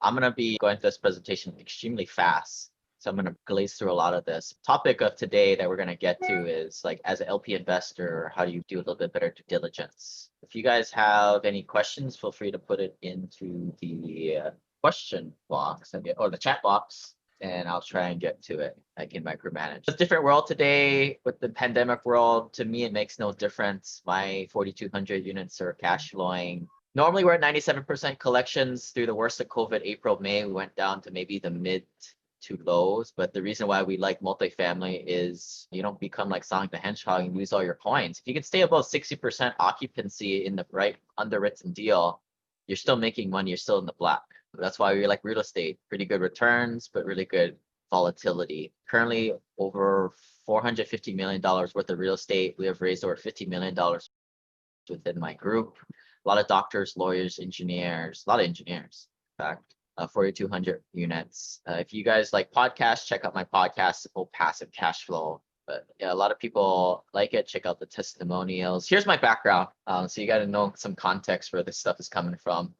I'm going to be going through this presentation extremely fast. So I'm going to glaze through a lot of this. Topic of today that we're going to get to is like, as an LP investor, how do you do a little bit better due diligence? If you guys have any questions, feel free to put it into the question box or the chat box, and I'll try and get to it. I can micromanage. It's a different world today with the pandemic world. To me, it makes no difference. My 4,200 units are cash flowing. Normally, we're at 97% collections. Through the worst of COVID, April, May, we went down to maybe the mid to lows. But the reason why we like multifamily is you don't become like Sonic the Hedgehog and lose all your coins. If you can stay above 60% occupancy in the right underwritten deal, you're still making money. You're still in the black. That's why we like real estate. Pretty good returns, but really good volatility. Currently, over $450 million worth of real estate. We have raised over $50 million within my group. A lot of doctors, lawyers, engineers, a lot of engineers, in fact. 4,200 units. If you guys like podcasts, check out my podcast, Simple Passive Cash Flow. But yeah, a lot of people like it. Check out the testimonials. Here's my background. So you got to know some context where this stuff is coming from.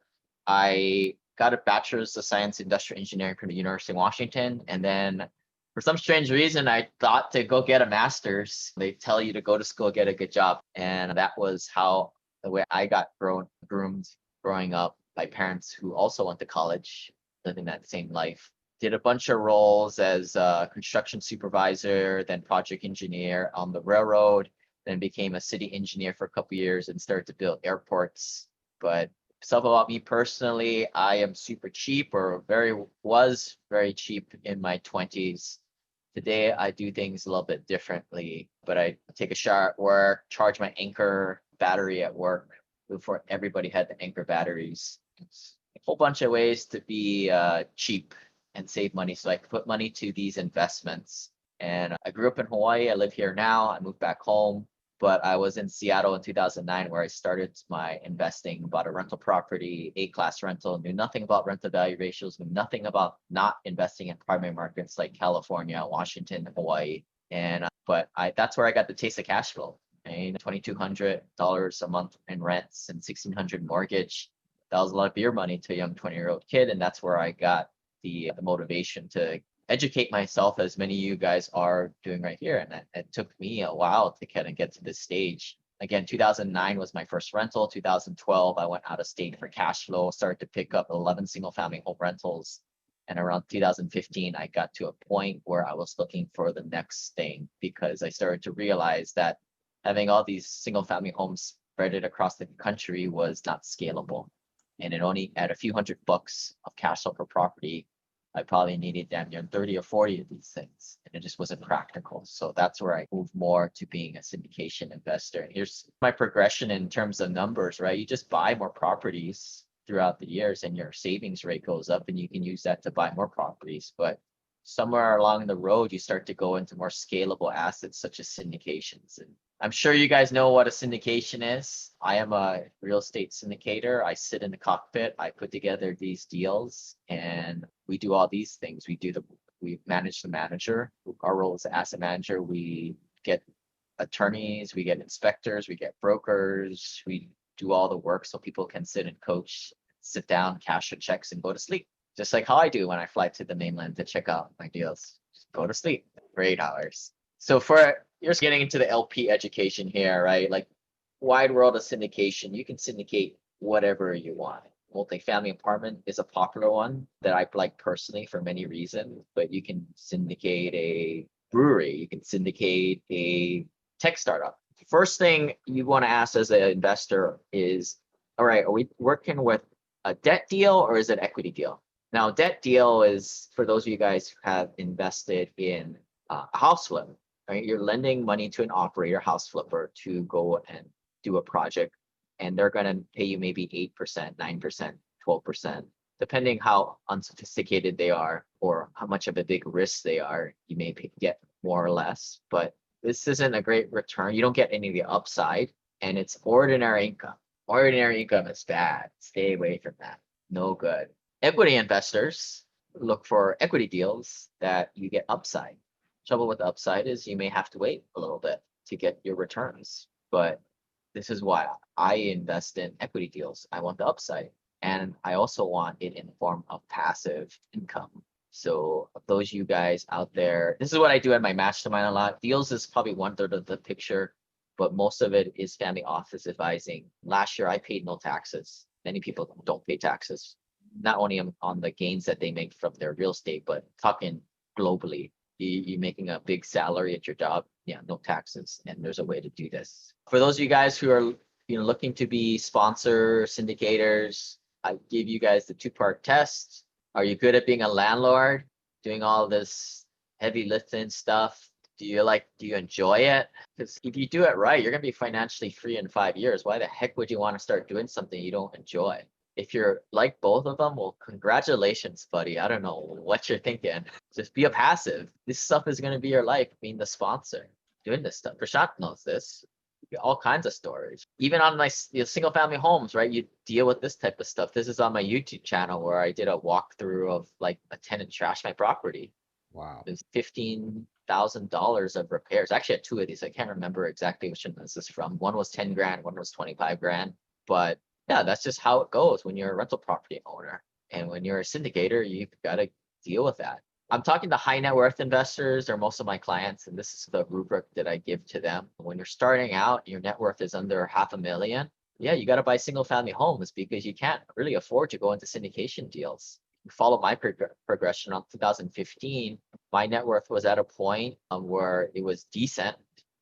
I got a bachelor's of science industrial engineering from the University of Washington. And then for some strange reason, I thought to go get a master's. They tell you to go to school, get a good job. And that was how the way I got groomed growing up by parents who also went to college, living that same life. Did a bunch of roles as a construction supervisor, then project engineer on the railroad, then became a city engineer for a couple of years and started to build airports. But stuff about me personally, I am super cheap or was very cheap in my 20s. Today, I do things a little bit differently, but I take a shower at work, charge my Anchor battery at work before everybody had the Anchor batteries. It's a whole bunch of ways to be cheap and save money. So I could put money to these investments. And I grew up in Hawaii. I live here now. I moved back home, but I was in Seattle in 2009 where I started my investing, bought a rental property, A-class rental, knew nothing about rental value ratios, knew nothing about not investing in primary markets like California, Washington, Hawaii. And that's where I got the taste of cash flow. $2,200 a month in rents and $1,600 mortgage. That was a lot of beer money to a young 20-year-old kid. And that's where I got the motivation to educate myself, as many of you guys are doing right here. And it took me a while to kind of get to this stage. Again, 2009 was my first rental. 2012, I went out of state for cash flow, started to pick up 11 single family home rentals. And around 2015, I got to a point where I was looking for the next thing because I started to realize that having all these single family homes spread across the country was not scalable. And it only at a few $100 of cash flow per property, I probably needed damn near 30 or 40 of these things. And it just wasn't practical. So that's where I moved more to being a syndication investor. And here's my progression in terms of numbers, right? You just buy more properties throughout the years and your savings rate goes up and you can use that to buy more properties. But somewhere along the road, you start to go into more scalable assets such as syndications. And I'm sure you guys know what a syndication is. I am a real estate syndicator. I sit in the cockpit. I put together these deals and we do all these things. We manage the manager. Our role is asset manager. We get attorneys, we get inspectors, we get brokers. We do all the work so people can sit and coach, sit down, cash their checks and go to sleep. Just like how I do when I fly to the mainland to check out my deals. Just go to sleep for 8 hours. So you're getting into the LP education here, right? Like wide world of syndication, you can syndicate whatever you want. Multifamily apartment is a popular one that I like personally for many reasons, but you can syndicate a brewery, you can syndicate a tech startup. First thing you want to ask as an investor is, all right, are we working with a debt deal or is it equity deal? Now, debt deal is for those of you guys who have invested in a house flip. Right? You're lending money to an operator, house flipper, to go and do a project, and they're going to pay you maybe 8%, 9%, 12%, depending how unsophisticated they are or how much of a big risk they are. You may get more or less, but this isn't a great return. You don't get any of the upside, and it's ordinary income. Ordinary income is bad. Stay away from that. No good. Equity investors look for equity deals that you get upside. Trouble with the upside is you may have to wait a little bit to get your returns. But this is why I invest in equity deals. I want the upside. And I also want it in the form of passive income. So those you guys out there, this is what I do at my mastermind a lot. Deals is probably 1/3 of the picture, but most of it is family office advising. Last year, I paid no taxes. Many people don't pay taxes, not only on the gains that they make from their real estate, but talking globally. You're making a big salary at your job, yeah, no taxes. And there's a way to do this. For those of you guys who are looking to be sponsor syndicators, I give you guys the 2-part test. Are you good at being a landlord, doing all this heavy lifting stuff? Do you enjoy it? Because if you do it right, you're gonna be financially free in 5 years. Why the heck would you want to start doing something you don't enjoy? If you're like both of them, well, congratulations, buddy. I don't know what you're thinking. Just be a passive. This stuff is gonna be your life, being the sponsor, doing this stuff. Prashant knows this. All kinds of stories. Even on my single family homes, right? You deal with this type of stuff. This is on my YouTube channel where I did a walkthrough of like a tenant trashed my property. Wow. There's $15,000 of repairs. Actually, I had 2 of these. I can't remember exactly which one this is from. One was 10 grand, one was 25 grand. But yeah, that's just how it goes when you're a rental property owner. And when you're a syndicator, you've got to deal with that. I'm talking to high net worth investors. They're most of my clients, and this is the rubric that I give to them. When you're starting out, your net worth is under $500,000. Yeah, you got to buy single family homes because you can't really afford to go into syndication deals. You follow my progression on 2015. My net worth was at a point where it was decent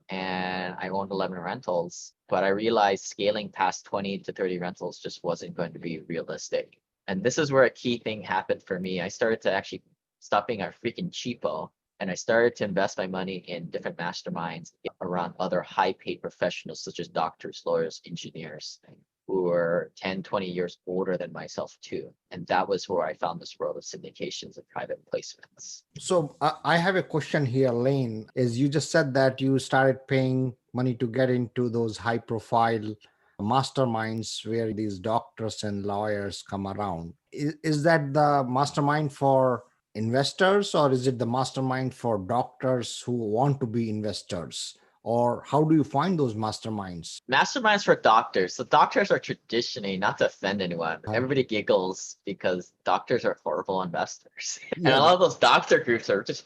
and I owned 11 rentals, but I realized scaling past 20 to 30 rentals just wasn't going to be realistic. And this is where a key thing happened for me. I started to actually stop being a freaking cheapo. And I started to invest my money in different masterminds around other high paid professionals, such as doctors, lawyers, engineers, who were 10, 20 years older than myself too. And that was where I found this world of syndications and private placements. So I have a question here, Lane. As you just said that you started paying money to get into those high profile masterminds where these doctors and lawyers come around. Is that the mastermind for investors, or is it the mastermind for doctors who want to be investors? Or how do you find those masterminds? Masterminds for doctors. So doctors are traditionally, not to offend anyone, everybody giggles because doctors are horrible investors. And Yeah, a lot of those doctor groups are just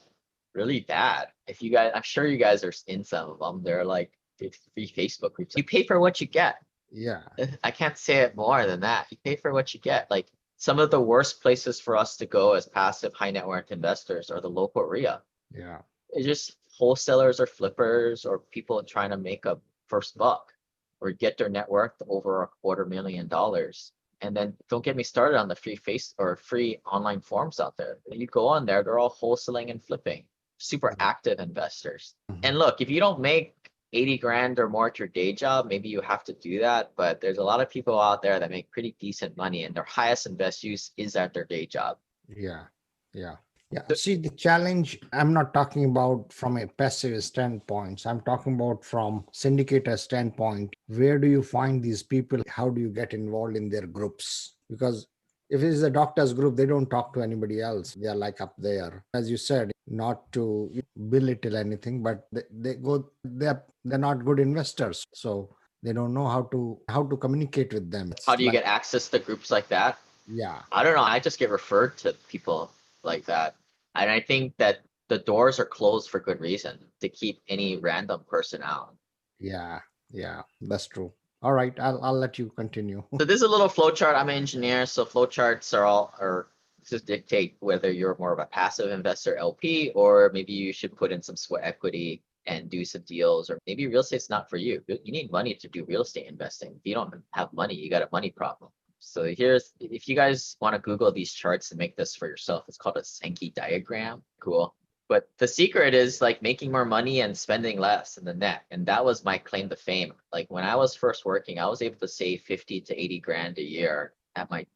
really bad. If you guys, I'm sure you guys are in some of them. They're like free Facebook groups. You pay for what you get. yeah, I can't say it more than that. You pay for what you get. Like some of the worst places for us to go as passive high net worth investors are the local RIA. yeah, It's just wholesalers or flippers or people trying to make a first buck or get their net worth over $250,000. And then don't get me started on the free face or free online forums out there. You go on there, they're all wholesaling and flipping, super active investors. And look, if you don't make 80 grand or more at your day job, maybe you have to do that. But there's a lot of people out there that make pretty decent money and their highest and best use is at their day job. yeah, yeah. Yeah, see, the challenge, I'm not talking about from a passive standpoint. I'm talking about from syndicator standpoint. Where do you find these people? How do you get involved in their groups? Because if it is a doctor's group, they don't talk to anybody else. They are like up there. As you said, not to belittle anything, but they're not good investors. So they don't know how to communicate with them. How It's do you like, get access to groups like that? yeah, I don't know. I just get referred to people like that. And I think that the doors are closed for good reason to keep any random person out. yeah, yeah, that's true. All right, I'll let you continue. So this is a little flowchart. I'm an engineer, so flowcharts are just dictate whether you're more of a passive investor LP, or maybe you should put in some sweat equity and do some deals, or maybe real estate's not for you. You need money to do real estate investing. If you don't have money, you got a money problem. So here's, if you guys want to Google these charts and make this for yourself, it's called a Sankey diagram. Cool. But the secret is like making more money and spending less in the net. And that was my claim to fame. Like when I was first working, I was able to save 50 to 80 grand a year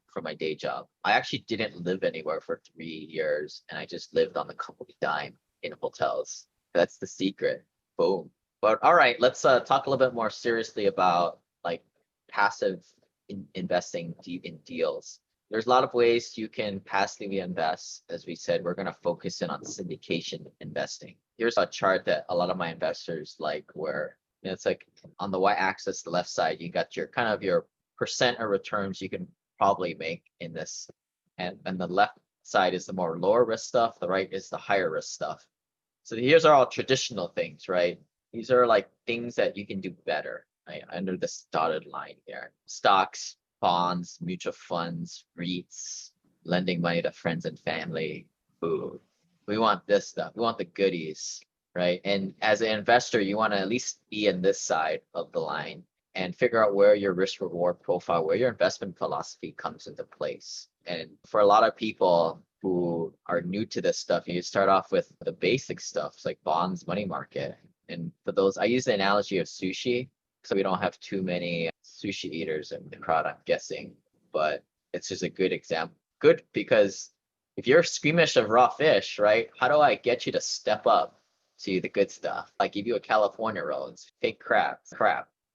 for my day job. I actually didn't live anywhere for 3 years and I just lived on the company dime in hotels. That's the secret. Boom. But all right, let's talk a little bit more seriously about like passive investing in deals. There's a lot of ways you can passively invest. As we said, we're going to focus in on syndication investing. Here's a chart that a lot of my investors like where it's like on the y-axis, the left side, you got your kind of your percent of returns you can probably make in this. And the left side is the more lower risk stuff. The right is the higher risk stuff. So here's are all traditional things, right? These are like things that you can do better, right? Under this dotted line here. Stocks, bonds, mutual funds, REITs, lending money to friends and family. Ooh, we want this stuff. We want the goodies, right? And as an investor, you want to at least be in this side of the line and figure out where your risk reward profile, where your investment philosophy comes into place. And for a lot of people who are new to this stuff, you start off with the basic stuff like bonds, money market. And for those, I use the analogy of sushi. So we don't have too many sushi eaters in the crowd, I'm guessing, but it's just a good example. Good because if you're squeamish of raw fish, right? How do I get you to step up to the good stuff? I give you a California roll, it's fake crab.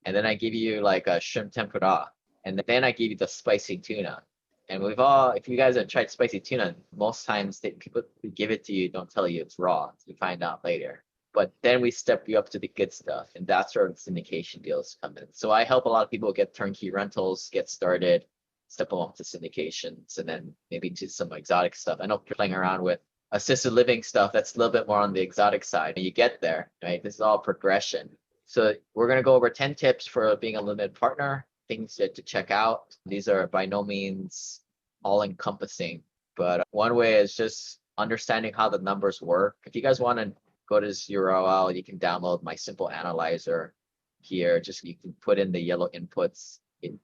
And then I give you like a shrimp tempura. And then I give you the spicy tuna. And if you guys have tried spicy tuna, most times people who give it to you don't tell you it's raw. You find out later. But then we step you up to the good stuff. And that's where the syndication deals come in. So I help a lot of people get turnkey rentals, get started, step them up to syndications, and then maybe to some exotic stuff. I know you're playing around with assisted living stuff that's a little bit more on the exotic side. And you get there, right? This is all progression. So we're going to go over 10 tips for being a limited partner, things to check out. These are by no means all encompassing, but one way is just understanding how the numbers work. If you guys want to go to this URL, you can download my simple analyzer here. Just you can put in the yellow inputs. It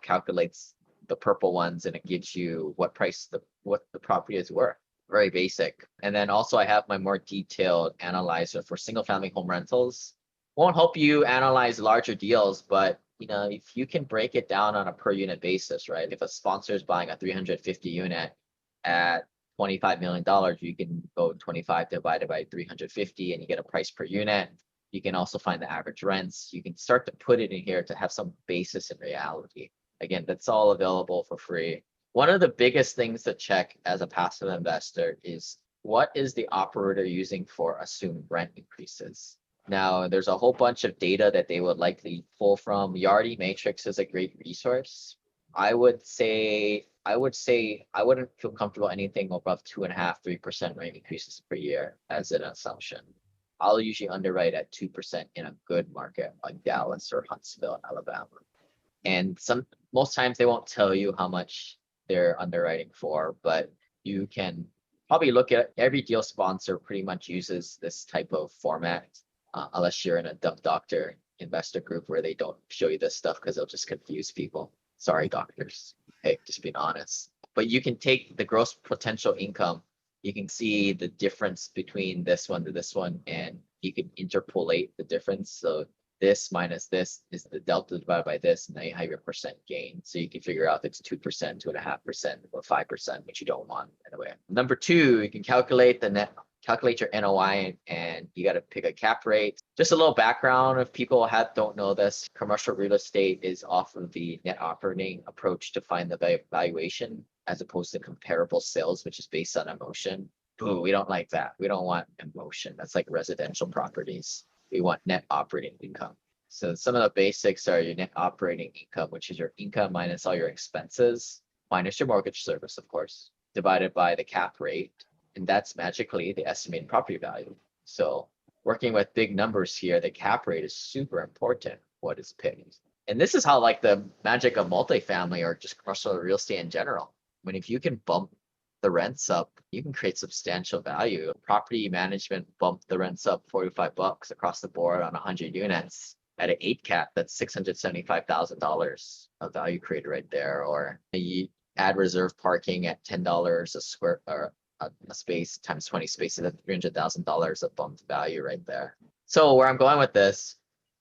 calculates the purple ones and it gives you what the property is worth. Very basic. And then also I have my more detailed analyzer for single family home rentals. Won't help you analyze larger deals, but if you can break it down on a per unit basis, right? If a sponsor is buying a 350 unit at $25 million, you can go 25 divided by 350 and you get a price per unit. You can also find the average rents. You can start to put it in here to have some basis in reality. Again, that's all available for free. One of the biggest things to check as a passive investor is what is the operator using for assumed rent increases? Now, there's a whole bunch of data that they would likely pull from. Yardi Matrix is a great resource. I would say I wouldn't feel comfortable anything above 2.5%, 3% rate increases per year as an assumption. I'll usually underwrite at 2% in a good market like Dallas or Huntsville, Alabama. And most times they won't tell you how much they're underwriting for, but you can probably look at every deal sponsor pretty much uses this type of format. Unless you're in a dumb doctor investor group where they don't show you this stuff because they'll just confuse people. Sorry, doctors. Hey, just being honest. But you can take the gross potential income. You can see the difference between this one to this one, and you can interpolate the difference. So this minus this is the delta divided by this, and now you have your percent gain. So you can figure out if it's 2%, 2.5%, or 5%, which you don't want anyway. Number two, you can calculate your NOI, and you got to pick a cap rate. Just a little background if people don't know this, commercial real estate is off of the net operating approach to find the valuation as opposed to comparable sales, which is based on emotion. Boo, we don't like that. We don't want emotion. That's like residential properties. We want net operating income. So some of the basics are your net operating income, which is your income minus all your expenses, minus your mortgage service, of course, divided by the cap rate. And that's magically the estimated property value. So working with big numbers here, the cap rate is super important. What is picked? And this is how like the magic of multifamily or just commercial real estate in general. I mean, if you can bump the rents up, you can create substantial value. Property management bumped the rents up $45 across the board on 100 units at an 8 cap. That's $675,000 of value created right there. Or you add reserve parking at $10 a square or a space times 20 spaces at $300,000 of bumped value right there. So where I'm going with this,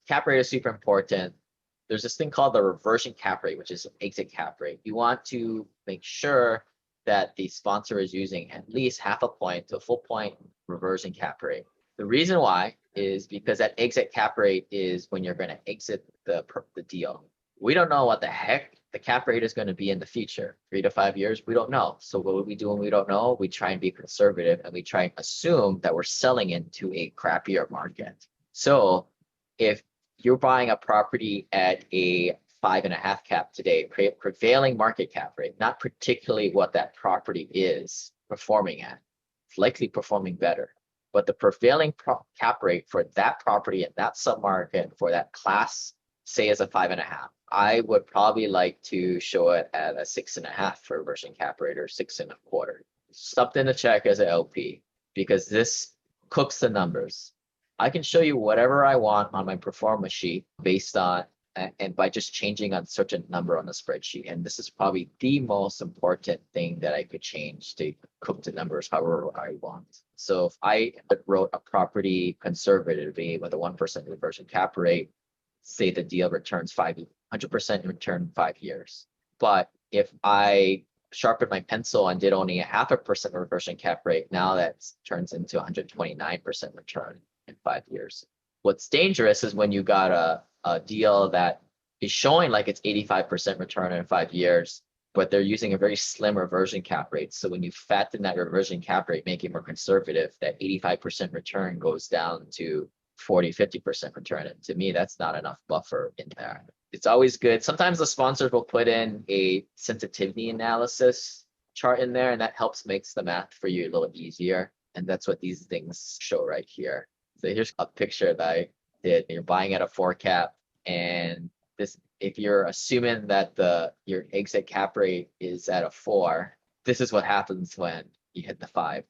cap rate is super important. There's this thing called the reversion cap rate, which is exit cap rate. You want to make sure that the sponsor is using at least half a point to a full point reversion cap rate. The reason why is because that exit cap rate is when you're going to exit the deal. We don't know what the heck the cap rate is going to be in the future. 3 to 5 years, we don't know. So what would we do when we don't know? We try and be conservative and we try and assume that we're selling into a crappier market. So if you're buying a property at a 5.5 cap today, prevailing market cap rate, not particularly what that property is performing at. It's likely performing better. But the prevailing cap rate for that property in that submarket for that class, say, is a 5.5. I would probably like to show it at a 6.5 for reversion cap rate or 6.25. Something to check as an LP, because this cooks the numbers. I can show you whatever I want on my performance sheet based on, and by just changing a certain number on the spreadsheet. And this is probably the most important thing that I could change to cook the numbers however I want. So if I wrote a property conservatively with a 1% reversion cap rate, say the deal returns 100% return 5 years. But if I sharpened my pencil and did only a 0.5% reversion cap rate, now that turns into 129% return in 5 years. What's dangerous is when you got a deal that is showing like it's 85% return in 5 years, but they're using a very slim reversion cap rate. So when you fatten that reversion cap rate, make it more conservative, that 85% return goes down to 40-50% return. And to me, that's not enough buffer in there. It's always good. Sometimes the sponsors will put in a sensitivity analysis chart in there, and that helps makes the math for you a little easier. And that's what these things show right here. So here's a picture that I did. You're buying at a 4 cap, and this, if you're assuming that your exit cap rate is at a 4, this is what happens when you hit the 5%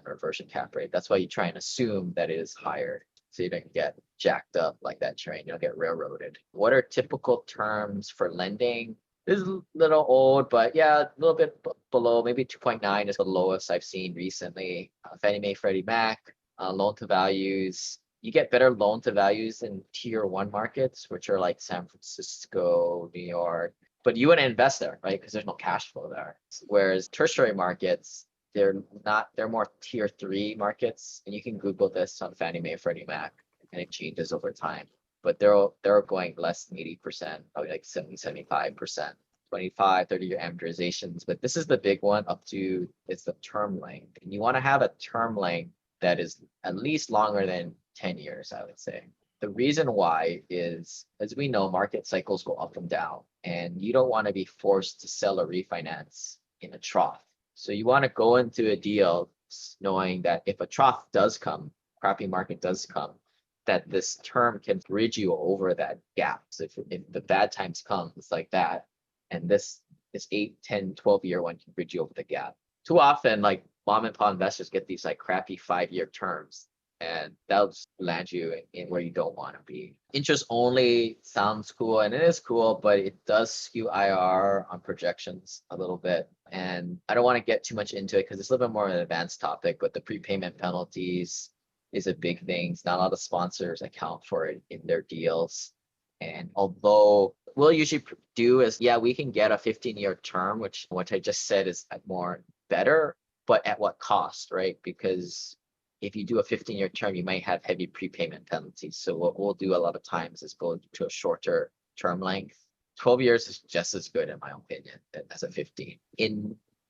reversion cap rate. That's why you try and assume that it is higher, so you don't get jacked up like that train. You don't get railroaded. What are typical terms for lending? This is a little old, but yeah, a little bit below. Maybe 2.9 is the lowest I've seen recently. Fannie Mae, Freddie Mac, loan to values. You get better loan to values in tier 1 markets, which are like San Francisco, New York. But you wouldn't invest there, right? Because there's no cash flow there. Whereas tertiary markets, they're more tier 3 markets. And you can Google this on Fannie Mae, Freddie Mac, and it changes over time. But they're going less than 80%, probably like 70-75%, 25, 30-year amortizations. But this is the big one up to, it's the term length. And you want to have a term length that is at least longer than 10 years, I would say. The reason why is, as we know, market cycles go up and down, and you don't want to be forced to sell or refinance in a trough. So you want to go into a deal knowing that if a trough does come, crappy market does come, that this term can bridge you over that gap. So if the bad times come, it's like that. And this 8, 10, 12-year one can bridge you over the gap. Too often, like mom and pop investors get these like crappy 5-year terms, and that'll just land you in where you don't want to be. Interest only sounds cool, and it is cool, but it does skew IR on projections a little bit. And I don't want to get too much into it because it's a little bit more of an advanced topic, but the prepayment penalties is a big thing. Not a lot of sponsors account for it in their deals. And although we'll usually do is, yeah, we can get a 15-year term, which I just said is more better, but at what cost, right? Because if you do a 15-year term, you might have heavy prepayment penalties. So what we'll do a lot of times is go to a shorter term length. 12 years is just as good, in my opinion, as a 15,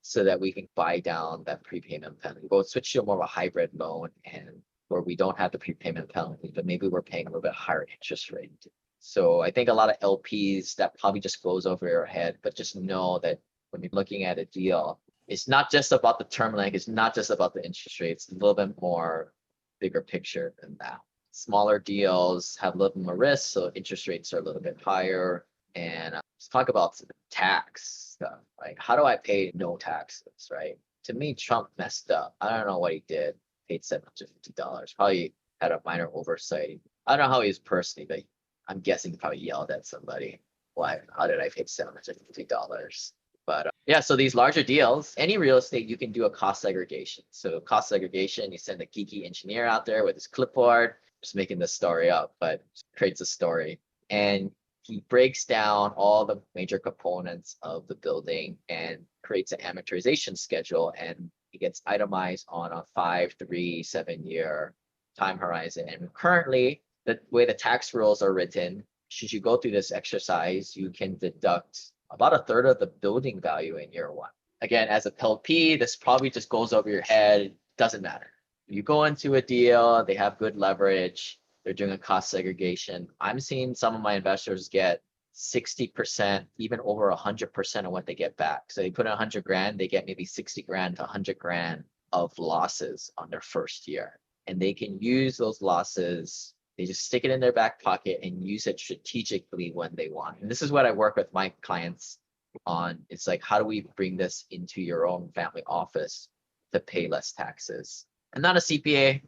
so that we can buy down that prepayment penalty. We'll switch to more of a hybrid loan, and where we don't have the prepayment penalty, but maybe we're paying a little bit higher interest rate. So I think a lot of LPs, that probably just goes over your head, but just know that when you're looking at a deal, it's not just about the term length. It's not just about the interest rates. It's a little bit more bigger picture than that. Smaller deals have a little bit more risk, so interest rates are a little bit higher. And let's talk about tax stuff. Like, how do I pay no taxes, right? To me, Trump messed up. I don't know what he did. Paid $750. Probably had a minor oversight. I don't know how he is personally, but I'm guessing he probably yelled at somebody. Why? How did I pay $750? But yeah, so these larger deals, any real estate, you can do a cost segregation. So cost segregation, you send a geeky engineer out there with his clipboard, just making this story up, but creates a story. And he breaks down all the major components of the building and creates an amortization schedule, and it gets itemized on a 5, 3, 7-year time horizon. And currently, the way the tax rules are written, should you go through this exercise, you can deduct about a third of the building value in year 1. Again, as a LP, this probably just goes over your head. Doesn't matter. You go into a deal, they have good leverage, they're doing a cost segregation. I'm seeing some of my investors get 60%, even over 100% of what they get back. So they put in 100 grand, they get maybe 60 grand to 100 grand of losses on their first year. And they can use those losses, they just stick it in their back pocket and use it strategically when they want. And this is what I work with my clients on. It's like, how do we bring this into your own family office to pay less taxes? I'm not a CPA,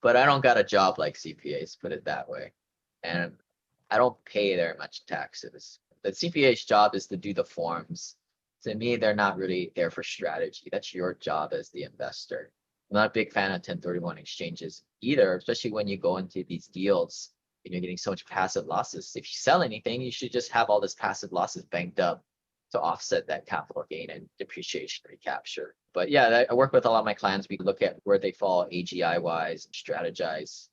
but I don't got a job like CPAs, put it that way. And I don't pay very much taxes. The CPA's job is to do the forms. To me, they're not really there for strategy. That's your job as the investor. I'm not a big fan of 1031 exchanges either, especially when you go into these deals and you're getting so much passive losses. If you sell anything, you should just have all this passive losses banked up to offset that capital gain and depreciation recapture. But yeah, I work with a lot of my clients. We look at where they fall AGI wise, strategize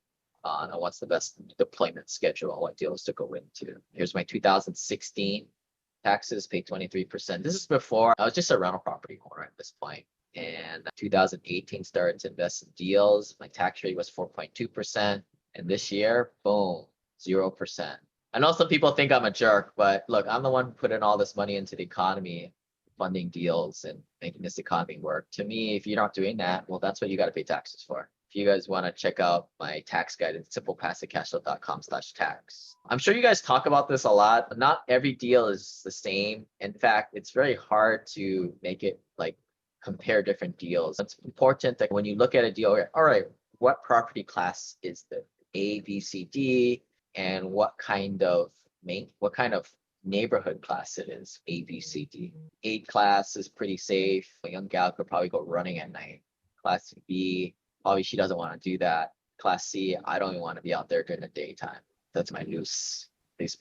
on what's the best deployment schedule, what deals to go into. Here's my 2016 taxes, paid 23%. This is before I was just a rental property owner at this point. And 2018 started to invest in deals. My tax rate was 4.2%. And this year, boom, 0%. I know some people think I'm a jerk, but look, I'm the one who put in all this money into the economy, funding deals and making this economy work. To me, if you're not doing that, well, that's what you got to pay taxes for. If you guys want to check out my tax guide, it's simplepassivecashflow.com/tax. I'm sure you guys talk about this a lot, but not every deal is the same. In fact, it's very hard to make it like compare different deals. It's important that when you look at a deal, all right, what property class is the A, B, C, D, and what kind of neighborhood class it is, A, B, C, D. A class is pretty safe. A young gal could probably go running at night. Class B, probably she doesn't want to do that. Class C, I don't even want to be out there during the daytime. That's my loose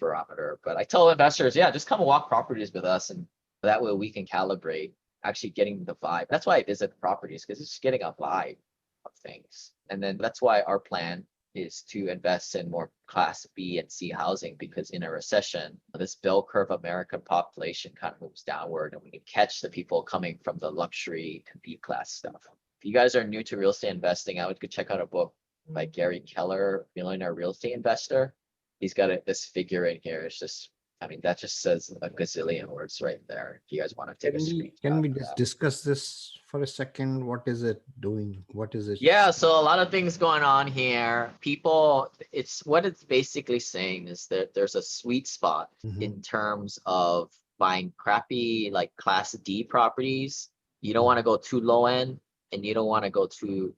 barometer. But I tell investors, yeah, just come and walk properties with us, and that way we can calibrate actually getting the vibe. That's why I visit properties, because it's just getting a vibe of things. And then that's why our plan is to invest in more class B and C housing, because in a recession, this bell curve American population kind of moves downward, and we can catch the people coming from the luxury and B class stuff. If you guys are new to real estate investing, I would go check out a book by Gary Keller, Millionaire Real Estate Investor. He's got this figure in here. It's just, I mean, that just says a gazillion words right there. If you guys want to take a screen. Can we just discuss this for a second? What is it doing? What is it? Yeah, so a lot of things going on here. People, it's what it's basically saying is that there's a sweet spot in terms of buying crappy like class D properties. You don't want to go too low end, and you don't want to go too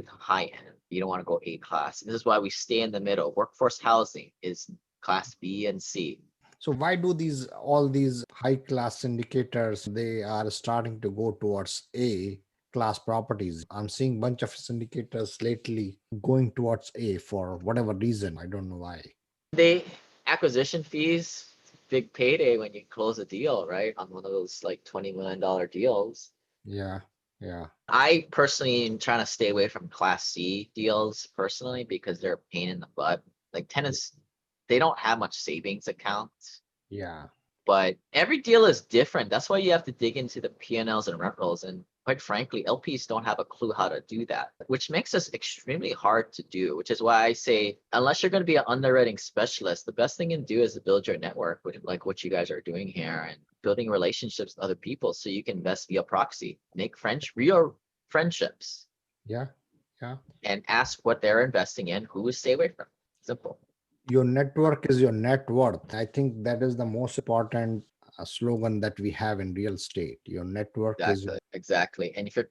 high end. You don't want to go A class. This is why we stay in the middle. Workforce housing is class B and C. So why do all these high class syndicators, they are starting to go towards A class properties? I'm seeing a bunch of syndicators lately going towards A for whatever reason. I don't know why. Acquisition fees, big payday when you close a deal, right? On one of those like $20 million deals. Yeah. Yeah. I personally am trying to stay away from class C deals personally, because they're a pain in the butt. Like tenants, they don't have much savings accounts. Yeah. But every deal is different. That's why you have to dig into the P&Ls and rent rolls. And quite frankly, LPs don't have a clue how to do that, which makes this extremely hard to do, which is why I say, unless you're going to be an underwriting specialist, the best thing you can do is to build your network, which like what you guys are doing here, and building relationships with other people so you can invest via proxy, make real friendships. Yeah. Yeah. And ask what they're investing in, who to stay away from. Simple. Your network is your net worth. I think that is the most important slogan that we have in real estate. Your network is exactly. And if you're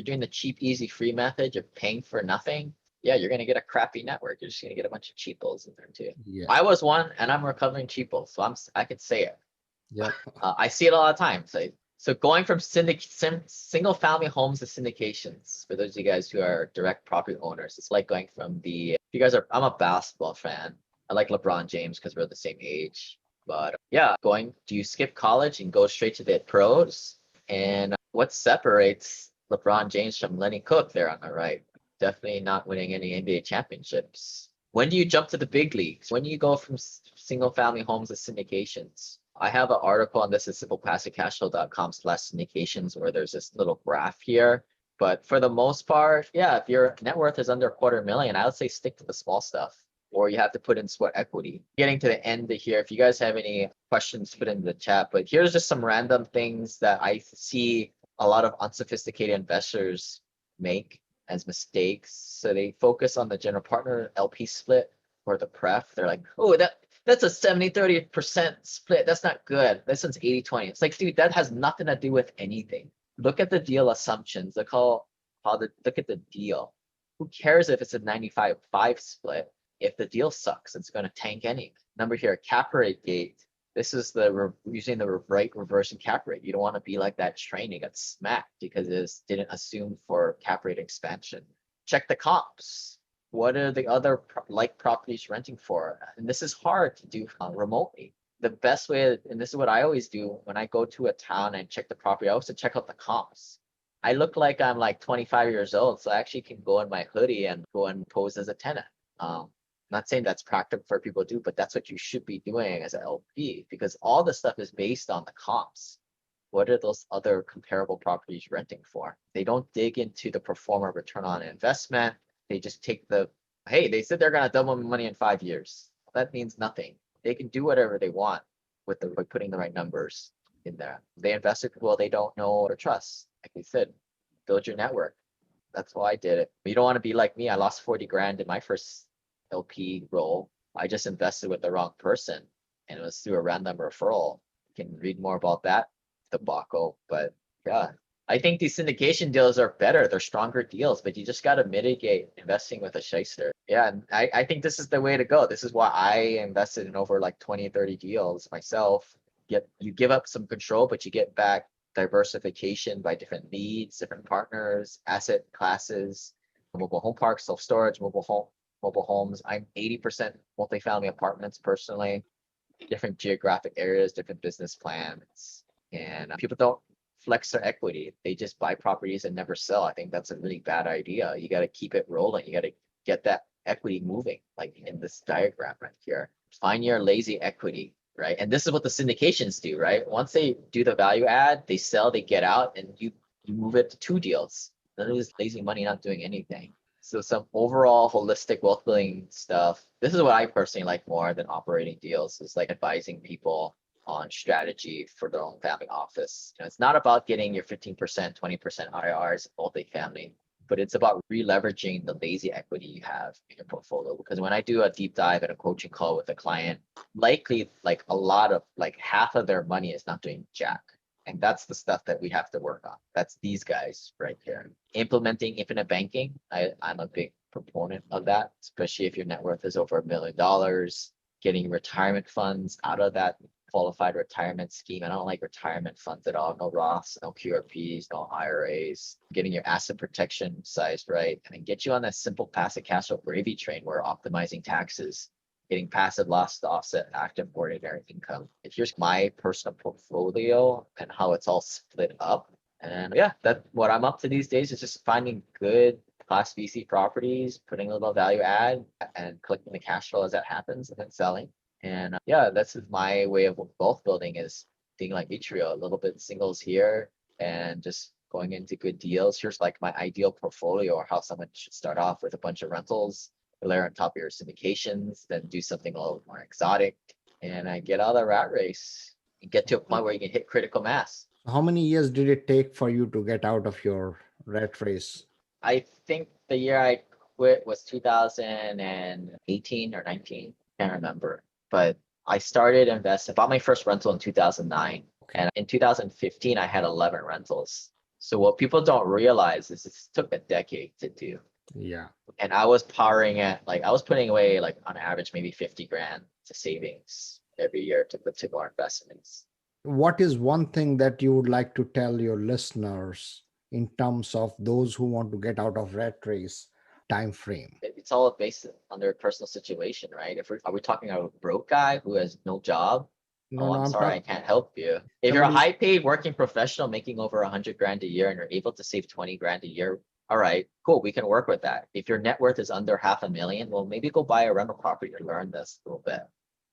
doing the cheap, easy, free method, you're paying for nothing. Yeah, you're gonna get a crappy network. You're just gonna get a bunch of cheapos in there too. Yeah. I was one, and I'm recovering cheapos, so I could say it. Yeah. I see it a lot of times. So going from single family homes to syndications, for those of you guys who are direct property owners, it's like going from I'm a basketball fan. I like LeBron James because we're the same age. But yeah, do you skip college and go straight to the pros? And what separates LeBron James from Lenny Cook there on the right? Definitely not winning any NBA championships. When do you jump to the big leagues? When do you go from single family homes to syndications? I have an article on this at simplepassivecashflow.com/syndications, where there's this little graph here. But for the most part, yeah, if your net worth is under $250,000, I would say stick to the small stuff. or you have to put in sweat equity. Getting to the end of here, if you guys have any questions, put in the chat. But here's just some random things that I see a lot of unsophisticated investors make as mistakes. So they focus on the general partner LP split or the pref. They're like, oh, that's a 70-30% split. That's not good. This one's 80-20. It's like, dude, that has nothing to do with anything. Look at the deal assumptions. Look at the deal. Who cares if it's a 95-5 split? If the deal sucks, it's going to tank anyway. Number here, cap rate gate. This is using the right reversion cap rate. You don't want to be like that train that got smacked because it didn't assume for cap rate expansion. Check the comps. What are the other like properties renting for? And this is hard to do remotely. The best way, and this is what I always do when I go to a town and check the property, I also check out the comps. I look like I'm like 25 years old, so I actually can go in my hoodie and go and pose as a tenant. Not saying that's practical for people to do, but that's what you should be doing as an LP because all the stuff is based on the comps. What are those other comparable properties renting for? They don't dig into the pro forma return on investment. They just take hey, they said they're going to double money in 5 years. That means nothing. They can do whatever they want by putting the right numbers in there. They invested well, they don't know or trust. Like we said, build your network. That's why I did it. You don't want to be like me. I lost 40 grand in my first LP role. I just invested with the wrong person and it was through a random referral. You can read more about that debacle. But yeah, I think these syndication deals are better. They're stronger deals, but you just got to mitigate investing with a shyster. Yeah, and I think this is the way to go. This is why I invested in over like 20, 30 deals myself. You give up some control, but you get back diversification by different needs, different partners, asset classes, mobile home parks, self-storage, mobile homes. I'm 80% multifamily apartments personally, different geographic areas, different business plans. And people don't flex their equity. They just buy properties and never sell. I think that's a really bad idea. You got to keep it rolling. You got to get that equity moving, like in this diagram right here. Find your lazy equity, right? And this is what the syndications do, right? Once they do the value add, they sell, they get out, and you move it to 2 deals. None of this lazy money not doing anything. So some overall holistic wealth building stuff. This is what I personally like more than operating deals. Is like advising people on strategy for their own family office. It's not about getting your 15%, 20% IRRs multifamily, but it's about re-leveraging the lazy equity you have in your portfolio. Because when I do a deep dive and a coaching call with a client, likely like half of their money is not doing jack. And that's the stuff that we have to work on. That's these guys right here. Implementing infinite banking. I'm a big proponent of that, especially if your net worth is over $1 million. Getting retirement funds out of that qualified retirement scheme. I don't like retirement funds at all. No Roths, no QRPs, no IRAs. Getting your asset protection sized right, and then get you on that simple passive cash flow gravy train where optimizing taxes, getting passive loss to offset active ordinary income. Here's my personal portfolio and how it's all split up. And yeah, that's what I'm up to these days is just finding good class VC properties, putting a little value add and collecting the cash flow as that happens and then selling. And yeah, that's my way of wealth building is being like Atrio, a little bit singles here and just going into good deals. Here's like my ideal portfolio or how someone should start off with a bunch of rentals, layer on top of your syndications, then do something a little more exotic and get out of the rat race and get to a point where you can hit critical mass. How many years did it take for you to get out of your rat race? I think the year I quit was 2018 or 19. Can't remember. But I started investing, bought my first rental in 2009. And in 2015, I had 11 rentals. So what people don't realize is it took a decade to do. Yeah. And I was powering at I was putting away like on average, maybe 50 grand to savings every year to put to more investments. What is one thing that you would like to tell your listeners in terms of those who want to get out of rat race time frame? It's all based on their personal situation, right? Are we talking about a broke guy who has no job? No, Oh, no, I'm sorry, I can't help you. If you're a high paid working professional making over 100 grand a year and you're able to save 20 grand a year, all right, cool, we can work with that. If your net worth is under $500,000, well, maybe go buy a rental property to learn this a little bit.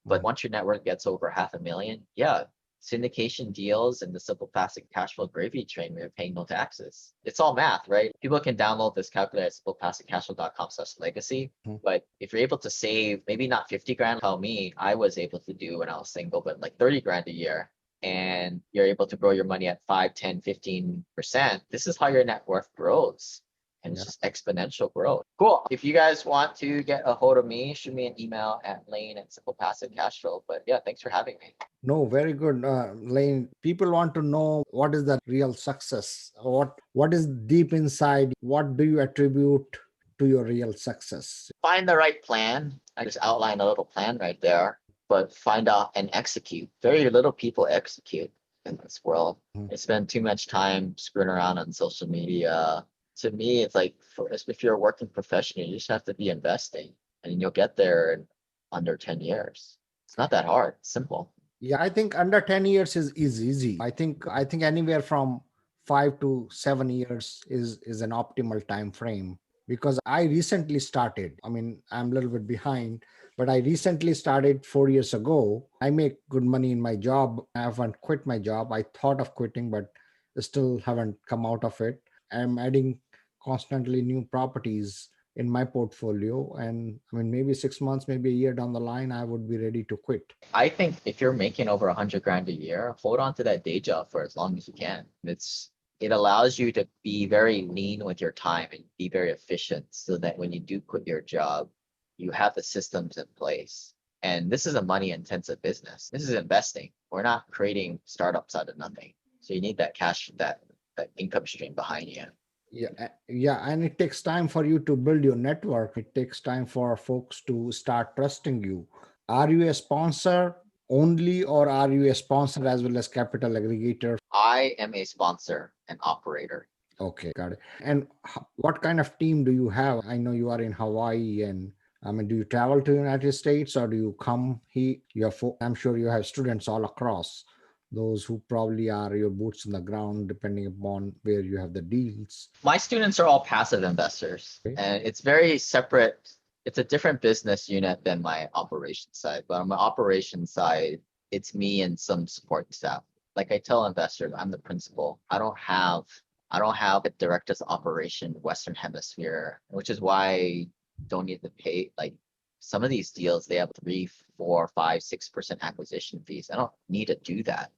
But once your net worth gets over $500,000, yeah, syndication deals and the simple passive cash flow gravy train, we're paying no taxes. It's all math, right? People can download this calculator at simplepassivecashflow.com/legacy. Mhm. But if you're able to save maybe not 50 grand, how me, I was able to do when I was single, but like 30 grand a year, and you're able to grow your money at 5, 10, 15%, this is how your net worth grows. And it's Yeah. just exponential growth. Cool. If you guys want to get a hold of me, shoot me an email at lane@simplepassivecashflow. But yeah, thanks for having me. No, very good, Lane. People want to know what is the real success. What is deep inside? What do you attribute to your real success? Find the right plan. I just outlined a little plan right there, but find out and execute. Very little people execute in this world. Mhm. I spend too much time screwing around on social media. To me, it's like if you're a working professional, you just have to be investing and you'll get there in under 10 years. It's not that hard. It's simple. Yeah, I think under 10 years is easy. I think anywhere from 5 to 7 years is an optimal time frame, because I recently started. I mean, I'm a little bit behind, but I recently started 4 years ago. I make good money in my job. I haven't quit my job. I thought of quitting, but still haven't come out of it. I'm adding constantly new properties in my portfolio, and I mean, maybe 6 months, maybe a year down the line, I would be ready to quit. I think if you're making over 100 grand a year, hold on to that day job for as long as you can. It allows you to be very lean with your time and be very efficient so that when you do quit your job, you have the systems in place. And this is a money intensive business. This is investing. We're not creating startups out of nothing. So you need that cash, that income stream behind you. Yeah, and it takes time for you to build your network. It takes time for folks to start trusting you. Are you a sponsor only, or are you a sponsor as well as capital aggregator? I am a sponsor and operator. Okay, got it. And what kind of team do you have? I know you are in Hawaii, and I mean, do you travel to the United States, or do you come here? I'm sure you have students all across, those who probably are your boots on the ground, depending upon where you have the deals. My students are all passive investors, Okay. and it's very separate. It's a different business unit than my operations side. But on my operations side, it's me and some support staff. Like I tell investors, I'm the principal. I don't have a director's operation Western Hemisphere, which is why I don't need to pay. Like some of these deals, they have 3, 4, 5, 6% acquisition fees. I don't need to do that.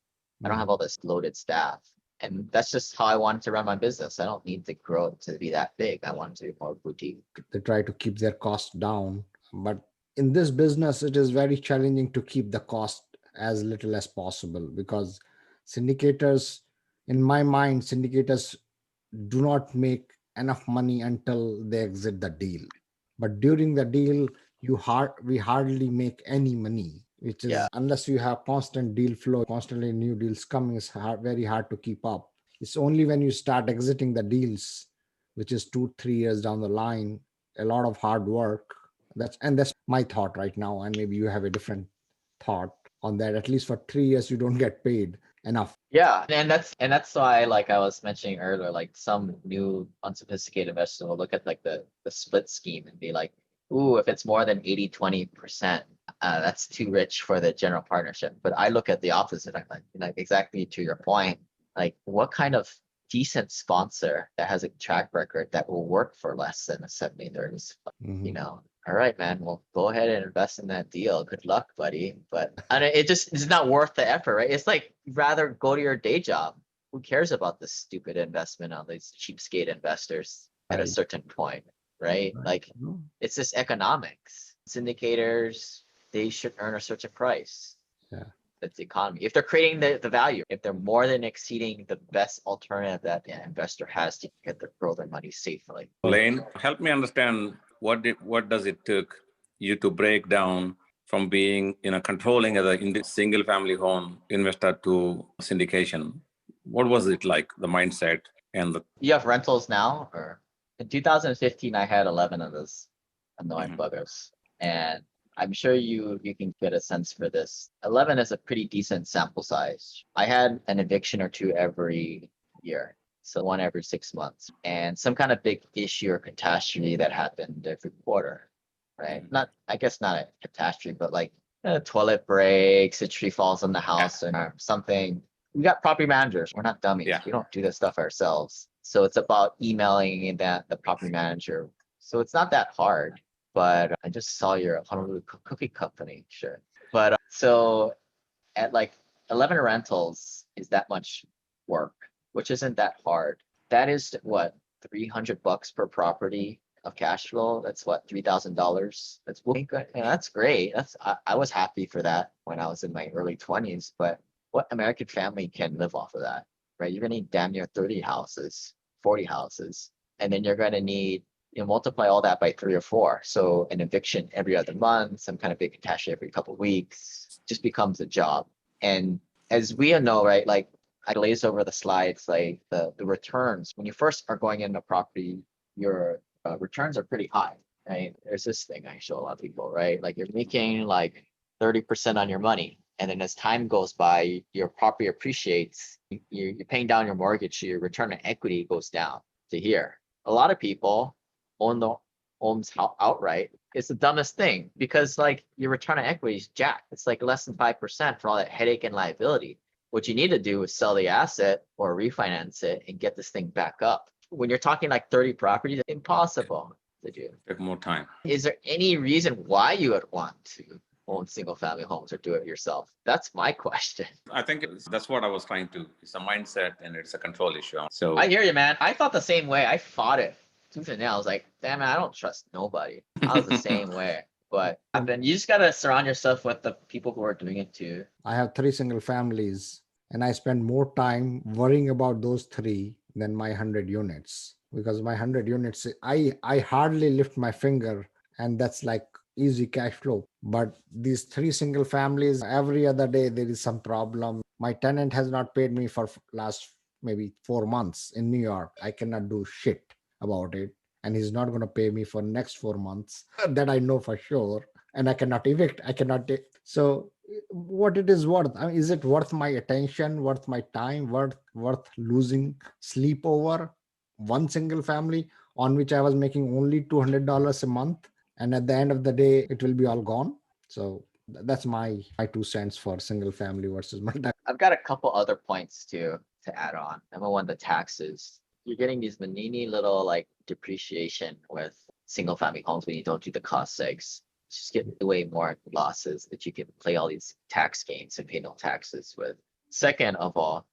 I don't have all this loaded staff. And that's just how I wanted to run my business. I don't need to grow it to be that big. I want it to be more boutique. They try to keep their costs down, but in this business it is very challenging to keep the cost as little as possible, because syndicators, in my mind, syndicators do not make enough money until they exit the deal. But during the deal, we hardly make any money, which Yeah. is, unless you have constant deal flow, constantly new deals coming, is very hard to keep up. It's only when you start exiting the deals, which is 2 3 years down the line, a lot of hard work. That's my thought right now, and maybe you have a different thought on that. At least for 3 years you don't get paid enough. Yeah. And that's why, like I was mentioning earlier, like some new unsophisticated investor will look at like the split scheme and be like, ooh, if it's more than 80, 20%, that's too rich for the general partnership. But I look at the opposite. I'm like exactly to your point, like what kind of decent sponsor that has a track record that will work for less than a 70/30 split, you Mhm. know? All right, man. Well, go ahead and invest in that deal. Good luck, buddy. But it just is not worth the effort, right? It's like rather go to your day job. Who cares about this stupid investment on these cheapskate investors at a Right. certain point, right? Right. Like No. it's just economics. Syndicators, they should earn a certain price. Yeah. That's the economy. If they're creating the value, if they're more than exceeding the best alternative that an investor has to get their grow their money safely. Lane, help me understand what does it took you to break down from being controlling as a single family home investor to syndication. What was it like, the mindset and the You have rentals now, or in 2015, I had 11 of those annoying Mhm. buggers, and I'm sure you can get a sense for this. 11 is a pretty decent sample size. I had an eviction or two every year, so one every 6 months, and some kind of big issue or catastrophe that happened every quarter, right? Not, I guess not a catastrophe, but like A toilet breaks, a tree falls on the house or something. We got property managers. We're not dummies. Yeah. We don't do this stuff ourselves. So it's about emailing that the property manager. So it's not that hard. But I just saw your Honolulu cookie company. Sure. But so at like 11 rentals is that much work, which isn't that hard. That is what, $300 per property of cash flow. That's what, $3,000. That's good. Yeah, that's great. I was happy for that when I was in my early 20s. But what American family can live off of that, right? You're gonna need damn near 30 houses, 40 houses, and then you're gonna need, multiply all that by 3 or 4. So an eviction every other month, some kind of big cash every couple of weeks, just becomes a job. And as we all know, right, like I glazed over the slides, like the returns, when you first are going into property, your returns are pretty high, right? There's this thing I show a lot of people, right? Like you're making like 30% on your money. And then as time goes by, your property appreciates, you're paying down your mortgage, so your return on equity goes down to here. A lot of people own the homes outright. It's the dumbest thing because like your return on equity is jacked. It's like less than 5% for all that headache and liability. What you need to do is sell the asset or refinance it and get this thing back up. When you're talking like 30 properties, it's impossible to do. Take more time. Is there any reason why you would want to own single family homes or do it yourself? That's my question. I think that's what I was trying to. It's a mindset and it's a control issue. So I hear you, man. I thought the same way. I fought it tooth and nail. I was like, damn it, I don't trust nobody. I was the same way. But then you just gotta surround yourself with the people who are doing it too. I have 3 single families, and I spend more time worrying about those 3 than my 100 units, because my 100 units, I hardly lift my finger, and that's like easy cash flow. But these 3 single families, every other day there is some problem. My tenant has not paid me for last maybe 4 months in New York. I cannot do shit about it, and he's not going to pay me for next 4 months. That I know for sure. And I cannot evict. I cannot take. So what it is worth? I mean, is it worth my attention, worth my time, worth losing sleep over 1 single family on which I was making only $200 a month, and at the end of the day it will be all gone? So that's my 2 cents for single family versus multi. I've got a couple other points to add on. Number one, the taxes. You're getting these manini little like depreciation with single family homes when you don't do the cost segs. Just get way more losses that you can play all these tax games and pay no taxes with. Second of all,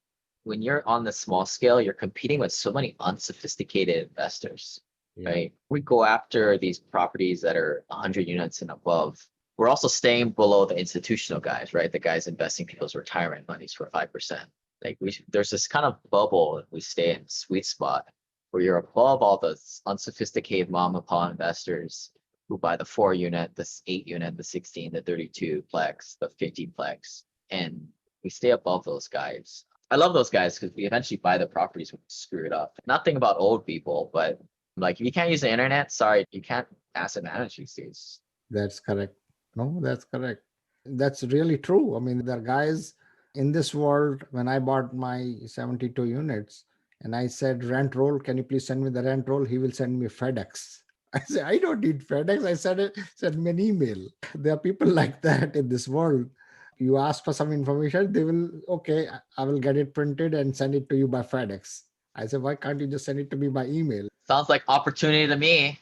when you're on the small scale, you're competing with so many unsophisticated investors, right? We go after these properties that are 100 units and above. We're also staying below the institutional guys, right? The guys investing people's retirement monies for 5%. Like there's this kind of bubble we stay in, sweet spot, where you're above all the unsophisticated mom and pop investors who buy the 4 unit, the 8 unit, the 16, the 32 plex, the 50 plex, and we stay above those guys. I love those guys because we eventually buy the properties when we screw it up. Nothing about old people, but like if you can't use the internet, sorry, you can't asset manage these days. That's correct. No, that's correct. That's really true. I mean, there are guys in this world. When I bought my 72 units and I said, rent roll, can you please send me the rent roll? He will send me FedEx. I said, I don't need FedEx. I said, send me an email. There are people like that in this world. You ask for some information, they will, okay, I will get it printed and send it to you by FedEx. I said, why can't you just send it to me by email? Sounds like opportunity to me.